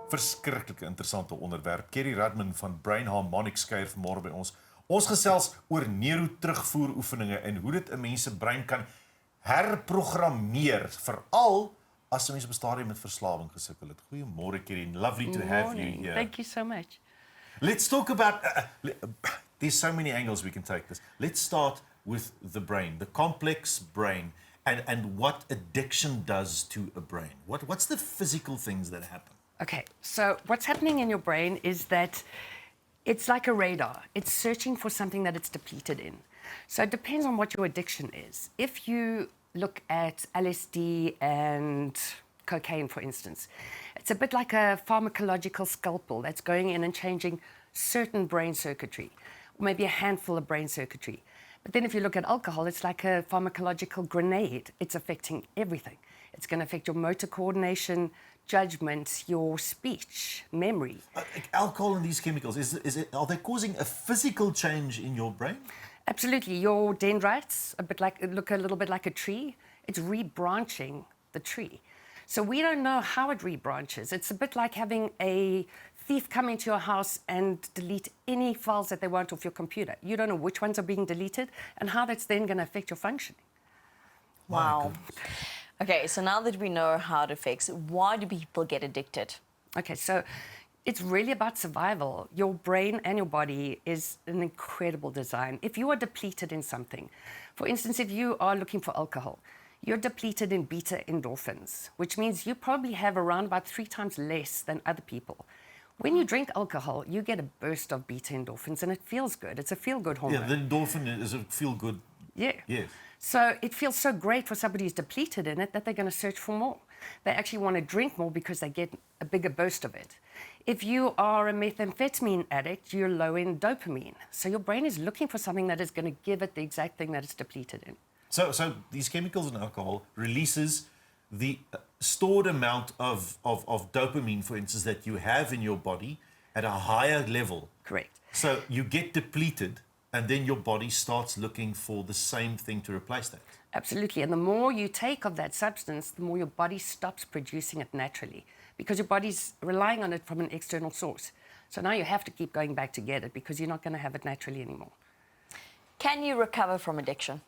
Verskriklike interessante onderwerp. Kerry Rudman van Harmonics kuier vanmôre by ons. Ons gesels oor neuroterugvoer-oefeninge en hoe dit 'n mens se brein kan herprogrammeer, veral as 'n mens op 'n stadium met verslawing gesukkel het. Goeiemôre Kerry, lovely to have you here. Thank you so much. Let's talk about, there's so many angles we can take this. Let's start with the brain, the complex brain, and what addiction does to a brain. What's the physical things that happen? Okay, so what's happening in your brain is that it's like a radar. It's searching for something that it's depleted in. So it depends on what your addiction is. If you look at LSD and cocaine, for instance, it's a bit like a pharmacological scalpel that's going in and changing certain brain circuitry, or maybe a handful of brain circuitry. But then if you look at alcohol, it's like a pharmacological grenade. It's affecting everything. It's going to affect your motor coordination, judgment, your speech, memory. Alcohol and these chemicals, are they causing a physical change in your brain? Absolutely. Your dendrites look a little bit like a tree. It's rebranching the tree. So we don't know how it rebranches. It's a bit like having a thief come into your house and delete any files that they want off your computer. You don't know which ones are being deleted and how that's then going to affect your functioning. Wow. Okay, so now that we know how to fix, why do people get addicted? Okay, so it's really about survival. Your brain and your body is an incredible design. If you are depleted in something, for instance, if you are looking for alcohol, you're depleted in beta endorphins, which means you probably have around about 3 times less than other people. When you drink alcohol, you get a burst of beta endorphins and it feels good. It's a feel-good hormone. Yeah, the endorphin is a feel-good. Yeah. Yes. So it feels so great for somebody who's depleted in it that they're going to search for more. They actually want to drink more because they get a bigger burst of it. If you are a methamphetamine addict, you're low in dopamine. So your brain is looking for something that is going to give it the exact thing that it's depleted in. So these chemicals in alcohol releases the stored amount of dopamine, for instance, that you have in your body at a higher level. Correct. So you get depleted, and then your body starts looking for the same thing to replace that. Absolutely. And the more you take of that substance, the more your body stops producing it naturally because your body's relying on it from an external source. So now you have to keep going back to get it because you're not going to have it naturally anymore. Can you recover from addiction?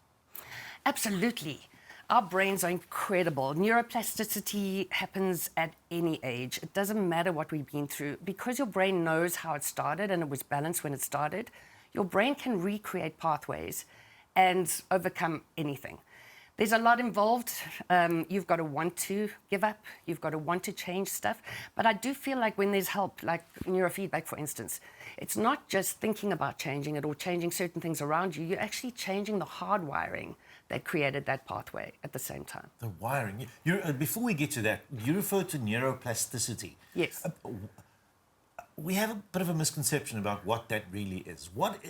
Absolutely. Our brains are incredible. Neuroplasticity happens at any age. It doesn't matter what we've been through. Because your brain knows how it started and it was balanced when it started, your brain can recreate pathways and overcome anything. There's a lot involved. You've got to want to give up. You've got to want to change stuff. But I do feel like when there's help, like neurofeedback, for instance, it's not just thinking about changing it or changing certain things around you. You're actually changing the hardwiring that created that pathway at the same time. The wiring. Before we get to that, you refer to neuroplasticity. Yes. We have a bit of a misconception about what that really is. What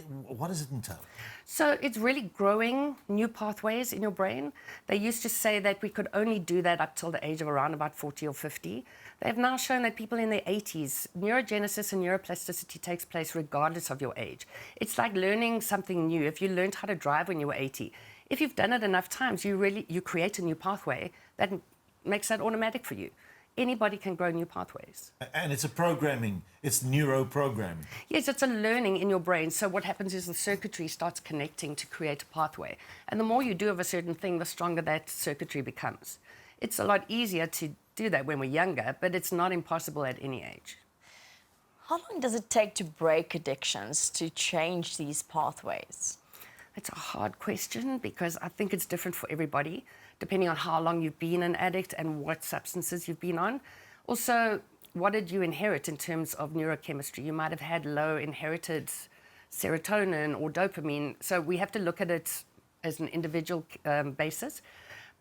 does it entail? So it's really growing new pathways in your brain. They used to say that we could only do that up till the age of around about 40 or 50. They've now shown that people in their 80s, neurogenesis and neuroplasticity takes place regardless of your age. It's like learning something new. If you learned how to drive when you were 80, if you've done it enough times, you create a new pathway that makes that automatic for you. Anybody can grow new pathways. And it's it's neuroprogramming. Yes, it's a learning in your brain. So what happens is the circuitry starts connecting to create a pathway. And the more you do of a certain thing, the stronger that circuitry becomes. It's a lot easier to do that when we're younger, but it's not impossible at any age. How long does it take to break addictions, to change these pathways? It's a hard question because I think it's different for everybody, depending on how long you've been an addict and what substances you've been on. Also, what did you inherit in terms of neurochemistry? You might have had low inherited serotonin or dopamine. So we have to look at it as an individual basis.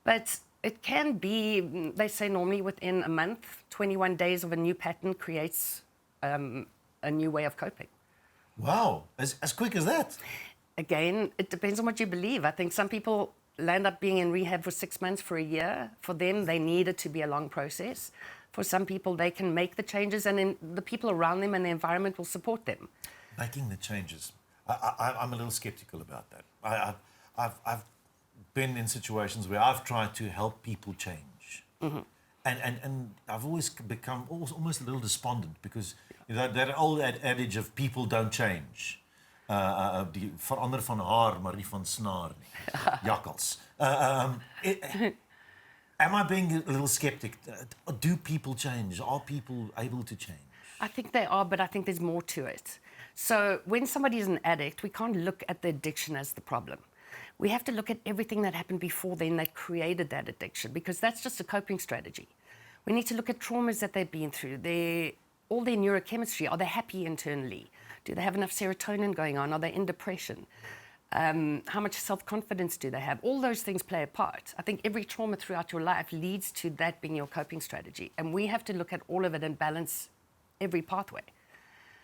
But it can be, they say normally within a month, 21 days of a new pattern creates a new way of coping. Wow, as quick as that? Again, it depends on what you believe. I think some people land up being in rehab for 6 months, for a year. For them, they need it to be a long process. For some people, they can make the changes and then the people around them and the environment will support them. Making the changes. I'm a little skeptical about that. I've been in situations where I've tried to help people change. Mm-hmm. And I've always become almost a little despondent because that old adage of people don't change. Die verander van haar, maar nie van snaar nie. Jakkals. Am I being a little skeptic? Do people change? Are people able to change? I think they are, but I think there's more to it. So when somebody is an addict, we can't look at the addiction as the problem. We have to look at everything that happened before then that created that addiction, because that's just a coping strategy. We need to look at traumas that they've been through, all their neurochemistry. Are they happy internally? Do they have enough serotonin going on? Are they in depression? How much self-confidence do they have? All those things play a part. I think every trauma throughout your life leads to that being your coping strategy. And we have to look at all of it and balance every pathway.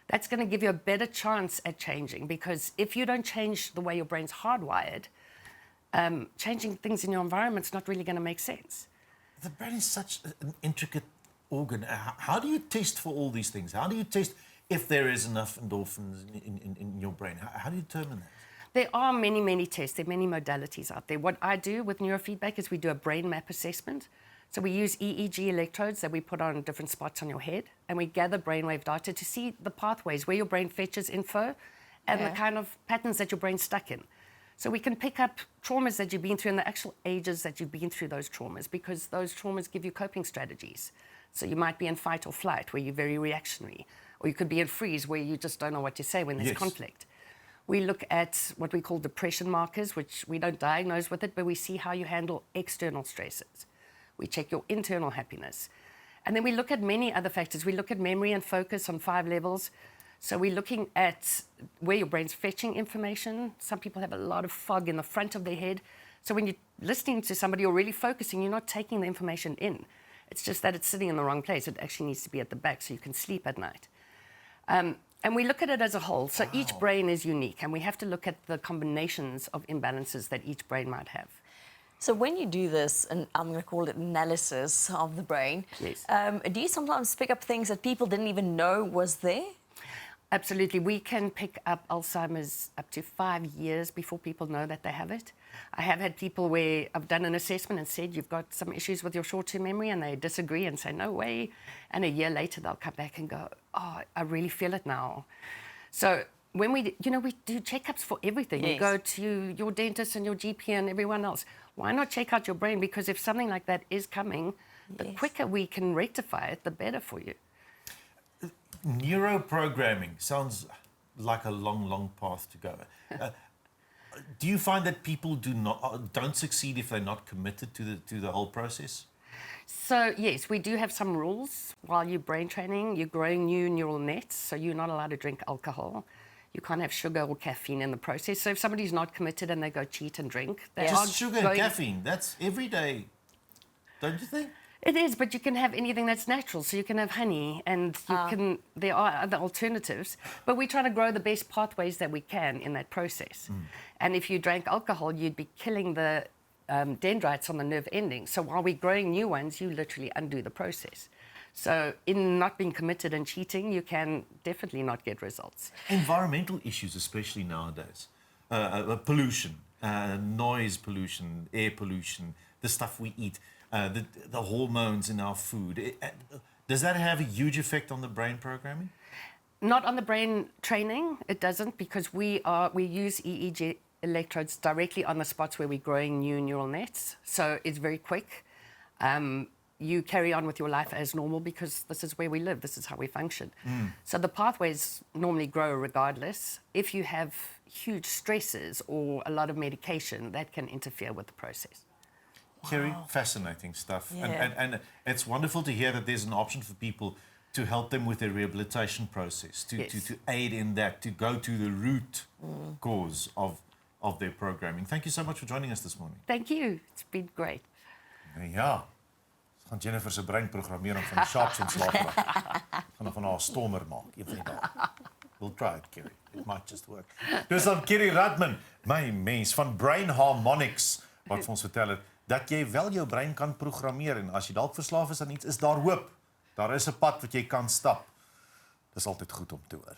That's going to give you a better chance at changing, because if you don't change the way your brain's hardwired, changing things in your environment's not really going to make sense. The brain is such an intricate organ. How do you test for all these things? How do you test if there is enough endorphins in your brain? How do you determine that? There are many, many tests. There are many modalities out there. What I do with neurofeedback is we do a brain map assessment. So we use EEG electrodes that we put on different spots on your head, and we gather brainwave data to see the pathways where your brain fetches info and the kind of patterns that your brain's stuck in. So we can pick up traumas that you've been through and the actual ages that you've been through those traumas, because those traumas give you coping strategies. So you might be in fight or flight, where you're very reactionary, or you could be in freeze, where you just don't know what to say when there's conflict. We look at what we call depression markers, which we don't diagnose with it, but we see how you handle external stresses. We check your internal happiness. And then we look at many other factors. We look at memory and focus on 5 levels. So we're looking at where your brain's fetching information. Some people have a lot of fog in the front of their head. So when you're listening to somebody or really focusing, you're not taking the information in. It's just that it's sitting in the wrong place. It actually needs to be at the back so you can sleep at night. And we look at it as a whole. So each brain is unique, and we have to look at the combinations of imbalances that each brain might have. So when you do this, and I'm going to call it analysis of the brain, do you sometimes pick up things that people didn't even know was there? Absolutely. We can pick up Alzheimer's up to 5 years before people know that they have it. I have had people where I've done an assessment and said, you've got some issues with your short-term memory, and they disagree and say, no way. And a year later, they'll come back and go, oh, I really feel it now. So when we do checkups for everything. You go to your dentist and your GP and everyone else. Why not check out your brain? Because if something like that is coming, the quicker we can rectify it, the better for you. Neuroprogramming sounds like a long, long path to go. Do you find that people don't succeed if they're not committed to the whole process? So yes, we do have some rules. While you're brain training, you're growing new neural nets, so you're not allowed to drink alcohol. You can't have sugar or caffeine in the process. So if somebody's not committed and they go cheat and drink, they just sugar and caffeine. That's every day, don't you think? It is, but you can have anything that's natural. So you can have honey, and there are other alternatives. But we try to grow the best pathways that we can in that process. And if you drank alcohol, you'd be killing the dendrites on the nerve endings. So while we're growing new ones, you literally undo the process. So in not being committed and cheating, you can definitely not get results. Environmental issues, especially nowadays. Pollution, noise pollution, air pollution, the stuff we eat. The hormones in our food. Does that have a huge effect on the brain programming? Not on the brain training, it doesn't, because we use EEG electrodes directly on the spots where we're growing new neural nets. So it's very quick. You carry on with your life as normal because this is where we live, this is how we function. So the pathways normally grow regardless. If you have huge stresses or a lot of medication, that can interfere with the process. Kerry, fascinating stuff. And it's wonderful to hear that there's an option for people to help them with their rehabilitation process, to aid in that, to go to the root cause of their programming. Thank you so much for joining us this morning. Thank you. It's been great. Ja, gaan Jennifer se brein programmeer om van die sharps in slaap te raak. Gaan van haar stommer maak, een van die dae. We'll try it, Kerry. It might just work. Dis dan Kerry Rudman, my mens van Brain Harmonics, wat vir ons vertel het dat jy wel jou brein kan programmeer, en as jy dalk verslaaf is aan iets, is daar hoop. Daar is 'n pad wat jy kan stap. Dis altyd goed om te hoor.